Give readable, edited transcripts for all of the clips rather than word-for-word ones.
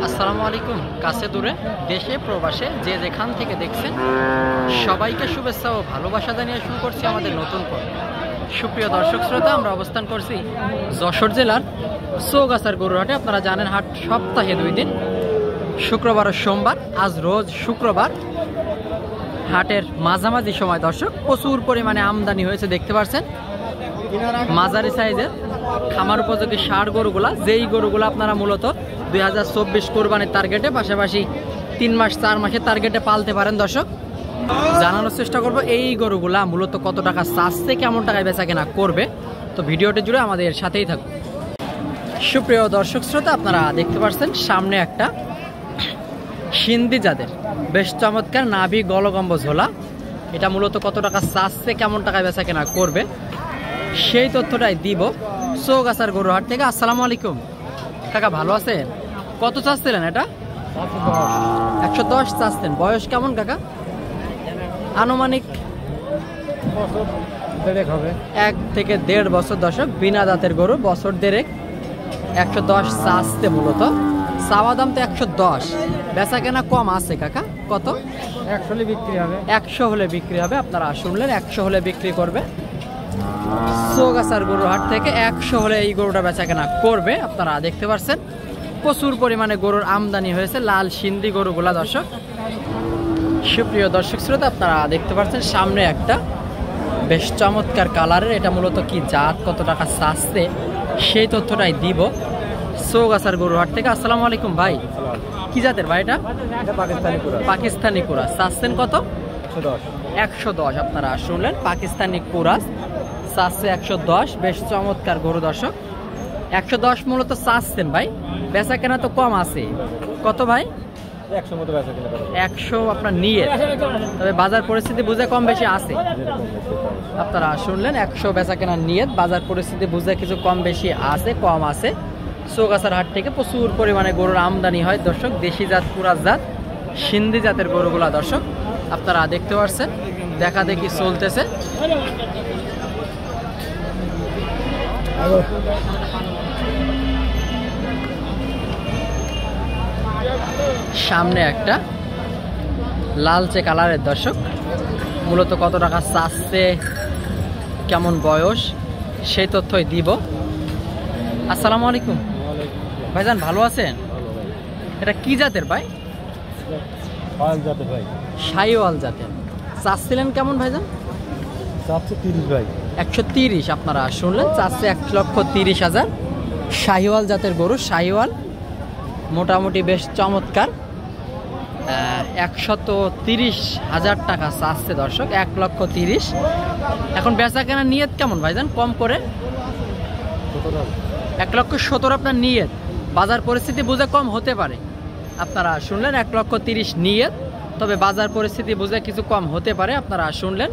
আসসালামু আলাইকুম। কাছে দূরে দেশে প্রবাসে যে যেখান থেকে দেখছেন সবাইকে শুভেচ্ছা ও ভালোবাসা জানিয়ে শুরু করছি আমাদের নতুন পর্ব। সুপ্রিয় দর্শক শ্রোতা, আমরা অবস্থান করছি যশোর জেলার চৌগাছার গরুহাটে। আপনারা জানেন হাট সপ্তাহে 2 দিন, শুক্রবার ও সোমবার। আজ রোজ শুক্রবার, হাটের মাঝামাঝি সময় দর্শক প্রচুর পরিমাণে আমদানি হয়েছে, দেখতে পাচ্ছেন। মাঝারি সাইজের খামার উপযোগী ষাঁড় গরুগুলা, যেই গরুগুলো আপনারা মূলত 2024 কোরবানির টার্গেটে, পাশাপাশি 3 মাস 4 মাসের টার্গেটে পালতে পারেন দর্শক। জানানোর চেষ্টা করব এই গরুগুলা মূলত কত টাকা চাচ্ছে, কেমন টাকায় বেচা কেনা করবে। তো ভিডিওটি জুড়ে আমাদের সাথেই থাকুন। সুপ্রিয় দর্শক শ্রোতা, আপনারা দেখতে পাচ্ছেন সামনে একটা সিন্ধি জাতের বেশ চমৎকার নাভি গলগম্ব ঝোলা। এটা মূলত কত টাকা চাচ্ছে, কেমন টাকায় বেচা কেনা করবে, সেই তথ্যটাই দিব চৌগাছার গরুহাট থেকে। আসসালামু আলাইকুম কাকা, ভালো আছেন? কত চাচ্ছিলেন এটা? 110 চাচ্ছেন। বয়স কেমন কাকা? আনুমানিক 1 থেকে 1.5 বছর দর্শক। বিনা দাঁতের গরু, বছর 1.5। 110 চাচ্ছে মূলত। চাওয়া দাম তো 110, বেচা কেনা কম আছে কাকা। কত? 100 হলে বিক্রি হবে। 100 হলে বিক্রি হবে। আপনারা শুনলেন, 100 হলে বিক্রি করবে চৌগাছার গরুহাট থেকে। 100 হলে এই গরুটা বেচা কেনা করবে। আপনারা দেখতে পাচ্ছেন প্রচুর পরিমাণে গরুর আমদানি হয়েছে, লাল সিন্ধি গরুগুলা দর্শক। সুপ্রিয় দর্শক শ্রোতা, আপনারা দেখতে পাচ্ছেন সামনে একটা বেশ চমৎকার কালারের, এটা মূলত কি জাত, কত টাকা চাচ্ছে, সেই তথ্যটাই দিব চৌগাছার গরুহাট থেকে। আসসালামু আলাইকুম ভাই, কি জাতের ভাই এটা? পাকিস্তানি কুরাস। চাচ্ছেন কত? 110। আপনারা শুনলেন, পাকিস্তানি কুরাস চাচ্ছে 110। বেশ চমৎকার গরু দর্শক। 110 মূলত চাচ্ছেন ভাই, বেচা কেনা তো কম আছে। কত ভাই? 100 আপনার নিয়ে, তবে বাজার পরিস্থিতি বুঝে কম বেশি আছে। আপনারা শুনলেন, 100 বেচা কেনার নিয়ত, বাজার পরিস্থিতি বুঝে কিছু কম বেশি আছে, কম আছে। চৌগাছার হাট থেকে প্রচুর পরিমাণে গরুর আমদানি হয় দর্শক, দেশি জাত, কুরাস জাত, সিন্ধি জাতের গরুগুলা দর্শক। আপনারা দেখতে পাচ্ছেন দেখা দেখি চলতেছে। সামনে একটা লালচে কালারের দর্শক, মূলত কত টাকা চাচ্ছে, কেমন বয়স, সেই তথ্যই দিব। আসসালামু আলাইকুম ভাইজান, ভালো আছেন? এটা কি জাতের ভাই? শাহিওয়াল জাতের। চাচ্ছিলেন কেমন ভাইজান? 130 ভাই। 130 আপনারা শুনলেন, চাচ্ছে 1,30,000। শাহিওয়াল জাতের গরু, শাহিওয়াল মোটামুটি বেশ চমৎকার। 130,000 টাকা চাচ্ছে দর্শক, 1,30,000। এখন বেচা কেনার নিয়ত কেমন ভাইজান? কম করে 1,17,000 আপনার নিয়ত, বাজার পরিস্থিতি বুঝে কম হতে পারে। আপনারা শুনলেন 1,30,000 নিয়ত, তবে বাজার পরিস্থিতি বুঝে কিছু কম হতে পারে। আপনারা শুনলেন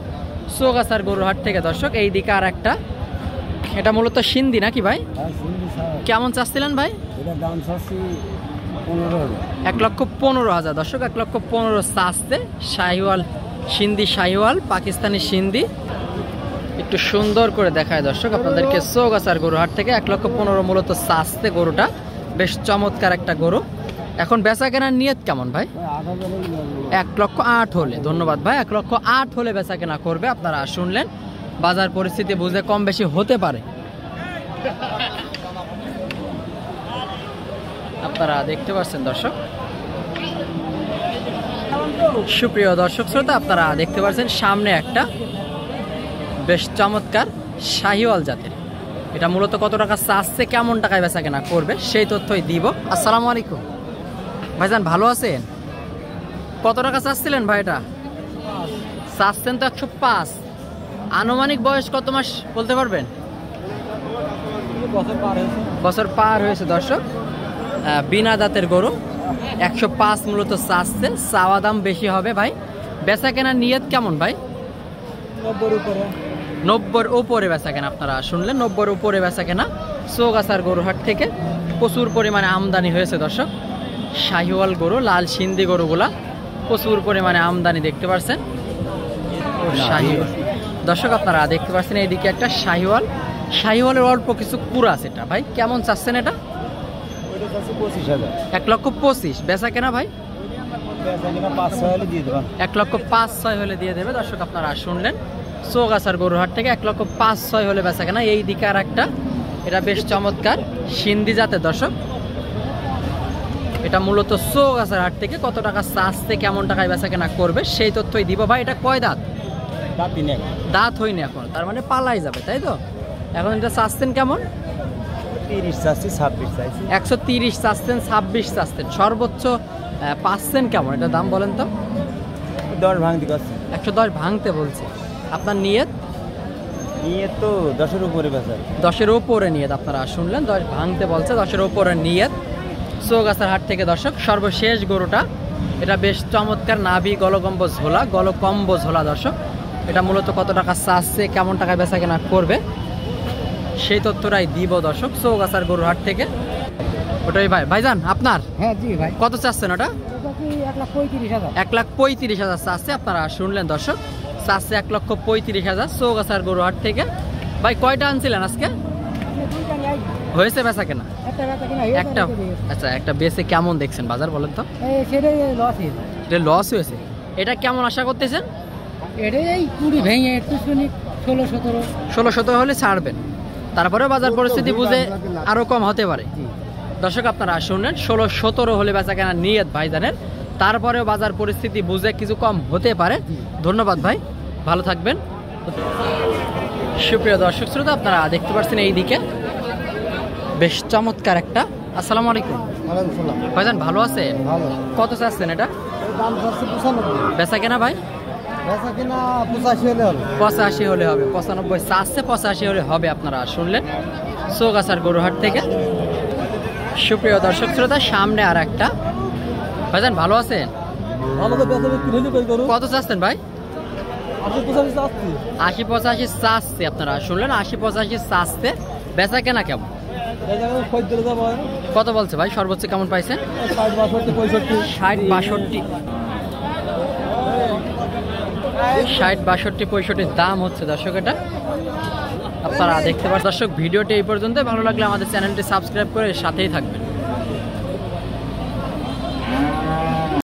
চৌগাছার গরুহাট থেকে দর্শক। এই দিকে আর একটা, এটা মূলত সিন্ধি নাকি ভাই? কেমন চাচ্ছিলেন ভাই? 1,15,000 দর্শক, 1,15,000 চাচ্ছে। শাহিওয়াল সিন্ধি, শাহিওয়াল পাকিস্তানি সিন্ধি। একটু সুন্দর করে দেখায় দর্শক আপনাদেরকে চৌগাছার গরুহাট থেকে। 1,15,000 মূলত চাচ্ছে গরুটা, বেশ চমৎকার একটা গরু। এখন বেচা কেনার নিয়ত কেমন ভাই? 1,08,000 হলে। ধন্যবাদ ভাই, 1,08,000 হলে বেচা কেনা করবে। আপনারা শুনলেন, বাজার পরিস্থিতি বুঝে কম বেশি হতে পারে। আপনারা দেখতে পাচ্ছেন দর্শক। সুপ্রিয় দর্শক শ্রোতা, আপনারা দেখতে পাচ্ছেন সামনে একটা বেশ চমৎকার শাহিওয়াল জাতের। এটা মূলত কত টাকা চাচ্ছে, কেমন টাকায় বেচা কেনা করবে, সেই তথ্যই দিব। আসসালামু আলাইকুম ভাইজান, ভালো আছেন? কত টাকা চাচ্ছিলেন ভাই এটা? চাচ্ছেন তো 105। আনুমানিক বয়স কত মাস বলতে পারবেন? বছর পার হয়েছে দর্শক। বিনা দাঁতের গরু, 105 মূলত চাচ্ছে। চাওয়া দাম বেশি হবে ভাই। বেচা কেনার নিয়ত কেমন ভাই? 90-র উপরে বেচা কেনা। আপনারা শুনলেন, 90-র উপরে বেচা কেনা। চৌগাছার গরুহাট থেকে প্রচুর পরিমাণে আমদানি হয়েছে দর্শক। শাহিওয়াল গরু, লাল সিন্ধি গরুগুলা প্রচুর পরিমাণে আমদানি দেখতে পাচ্ছেন। শাহিওয়াল দর্শক আপনারা দেখতে পাচ্ছেন, এইদিকে একটা শাহিওয়াল। শাহিওয়ালের অল্প কিছু কুরাস। এটা ভাই কেমন চাচ্ছেন? এটা 25,000 1,25,000 বেচা কেনা ভাই? বেচা কিনা 5-6 হলে দিয়ে দেবেন। 1,05,600 হলে দিয়ে দেবে। দর্শক আপনারা শুনলেন চৌগাছার গরুহাট থেকে 1,05,600 হলে বেচা কেনা। এই দিকে আর একটা, এটা বেশ চমৎকার সিন্ধি জাতের। দর্শক এটা মূলত চৌগাছার হাট থেকে কত টাকা চাচ্ছে, কেমন টাকায় বেচা কেনা করবে সেই তথ্যই দিব ভাই। এটা কয় দাঁত? দাঁত হয়নি এখন, তার মানে পালাই যাবে, তাই তো? এখন এটা চাচ্ছেন কেমন? 30 চাচ্ছি, 26 চাইছি। 130 চাচ্ছেন, 26 চাচ্ছেন, সর্বোচ্চ পাচ্ছেন কেমন? এটা দাম বলেন তো। 10 ভাঙতে করছে। 110 ভাঙতে বলছে। আপনার নিয়ত? নিয়ত তো 10-এর উপরে বেচা। 10-এর উপরে নিয়ত, আপনারা শুনলেন 10 ভাঙতে বলছে, 10-এর উপরে নিয়ত। চৌগাছার হাট থেকে দর্শক সর্বশেষ গরুটা, এটা বেশ চমৎকার নাভি গলকম্ব ঝোলা, গলকম্ব ঝোলা। দর্শক এটা মূলত কত টাকা চাচ্ছে, কেমন টাকায় বেচা কেনা করবে সেই তথ্যটাই দিব দর্শক চৌগাছার গরুর হাট থেকে। ওটাই ভাই, ভাইজান আপনার? হ্যাঁ জি ভাই। কত চাচ্ছেন ওটা? 1,35,000। 1,35,000 চাচ্ছে, আপনারা শুনলেন দর্শক, চাচ্ছে 1,35,000 চৌগাছার গরুর হাট থেকে। ভাই কয়টা আনছিলেন আজকে? হয়েছে বেচা কেনা? একটা। আচ্ছা, একটা বেচে কেমন দেখছেন বাজার বলেন তো? এটা লস হয়েছে। এটা কেমন আশা করতেছেন? 16-17 হলে ছাড়বেন, তারপরে বাজার পরিস্থিতি বুঝে আরো কম হতে পারে। দর্শক আপনারা শুনলেন 16-17 হলে বেচা কেনা নিয়ত ভাইজানের, তারপরেও বাজার পরিস্থিতি বুঝে কিছু কম হতে পারে। ধন্যবাদ ভাই, ভালো থাকবেন। সুপ্রিয় দর্শক শ্রোতা আপনারা দেখতে পাচ্ছেন এইদিকে বেশ চমৎকার একটা। আসসালামু আলাইকুম ভাইজান, ভালো আছে? কত চাচ্ছেন এটা? বেচা কেনা ভাই? 85 হলে হবে। 95 চাচ্ছে, 85 হলে হবে। আপনারা শুনলেন চৌগাছার গরুহাট থেকে। সুপ্রিয় দর্শক শ্রোতা সামনে আর একটা। ভাইজান ভালো আছেন? কত চাচ্ছেন ভাই? 80-85 চাচ্ছে, আপনারা শুনলেন 80-85 চাচ্ছে। বেচা কেনা কেমন? কত বলছে ভাই? সর্বোচ্চ কেমন পাইছেন? 60-62 65 দাম হচ্ছে দর্শক এটা। আপনারা দেখতে পাচ্ছেন দর্শক, ভিডিওটি এই পর্যন্ত। ভালো লাগলে আমাদের চ্যানেলটি সাবস্ক্রাইব করে সাথেই থাকবেন।